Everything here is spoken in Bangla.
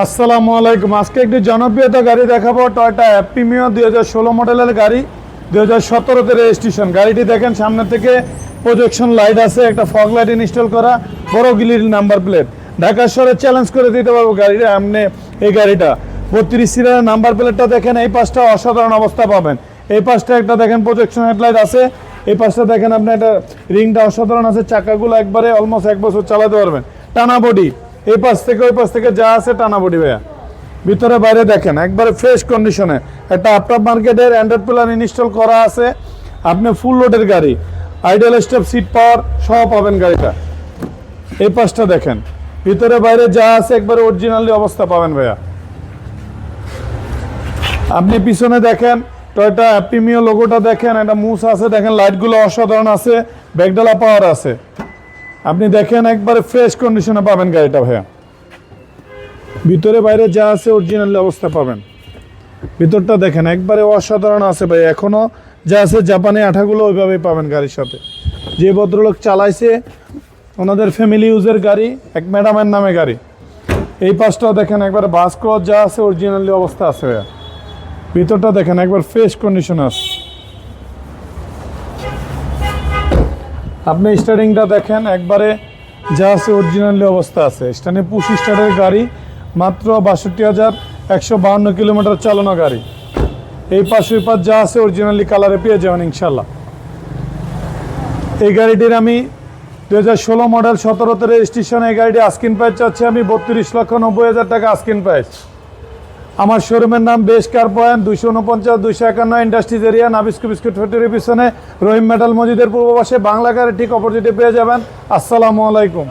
আসসালামু আলাইকুম। আজকে একটি জনপ্রিয়তা গাড়ি দেখাবো, টয়োটা অ্যাপিমিও 2016 মডেলের গাড়ি, 2017-তে রেজিস্ট্রেশন। গাড়িটি দেখেন সামনে থেকে প্রজেকশন লাইট আছে, একটা ফগ লাইট ইনস্টল করা, বড় গিলির নাম্বার প্লেট। ঢাকা শহরে চ্যালেঞ্জ করে দিতে পারবো গাড়িটা। এমনি এই গাড়িটা 32 সিরিয়ালের নাম্বার প্লেটটা দেখেন, এই পাশটা অসাধারণ অবস্থা পাবেন। এই পাশটা একটা দেখেন প্রজেকশন হেডলাইট আছে, এই পাশটা দেখেন আপনি একটা রিংটা অসাধারণ আছে, চাকাগুলো একবারে অলমোস্ট 1 বছর চালাতে পারবেন। টানা বডি, এই পাশ থেকে ওই পাশ থেকে যা আছে টানা বডি ভাইয়া। ভিতরে বাইরে দেখেন একবারে ফ্রেশ কন্ডিশনে, একটা আফটার মার্কেটের অ্যান্ড্রয়েড প্ল্যান ইনস্টল করা আছে। আপনি ফুল লোডের গাড়ি, আইডল স্টেপ সিট পাওয়ার সহ পাবেন গাড়িটা। এই পাশটা দেখেন, ভিতরে বাইরে যা আছে একবারে অরিজিনালি অবস্থা পাবেন ভাইয়া। আপনি পিছনে দেখেন টয়োটা অ্যাপিমিও লোগোটা দেখেন, একটা মুস আছে দেখেন, লাইটগুলো অসাধারণ আছে, ব্যাকডালা পাওয়ার আছে। আপনি দেখেন একবারে ফ্রেশ কন্ডিশনে পাবেন গাড়িটা ভাইয়া। ভিতরে বাইরে যা আছে অরিজিনাল অবস্থা পাবেন। ভিতরটা দেখেন একবারে অসাধারণ আছে ভাই, এখনও যা আছে জাপানি আঠাগুলো ওইভাবেই পাবেন গাড়ির সাথে। যে ভদ্রলোক চালাইছে ওনাদের ফ্যামিলি ইউজের গাড়ি, এক ম্যাডামের নামে গাড়ি। এই পাশটাও দেখেন একবারে বাস ক্রস যা আছে অরিজিনালি অবস্থা আছে ভাইয়া। ভিতরটা দেখেন একবার ফ্রেশ কন্ডিশন আছে। আপনি স্টারিংটা দেখেন একবারে যা আছে অরিজিনালি অবস্থা আছে। স্টানে পুশ স্টারের গাড়ি, মাত্র 62,152 কিলোমিটার চালানো গাড়ি। এই পাশ ওই পাশ যা আছে অরিজিনালি কালারে পেয়ে যাবেন ইনশাল্লাহ। এই গাড়িটির আমি 2016 মডেল 17-তে রেজিস্ট্রেশন। এই গাড়িটি আস্কিং প্রাইস চাচ্ছি আমি 32,90,000 টাকা আস্কিং প্রাইস। আমার শোরুমের নাম বেশ কার point, 249-251 industries area, Nabisco biscuit ফ্যাক্টরির পিছনে, রহিম মেটাল মসজিদের পূর্ব পাশে, বাংলা গাড়ি ঠিক অপোজিটে পেয়ে যাবেন। আসসালামু আলাইকুম।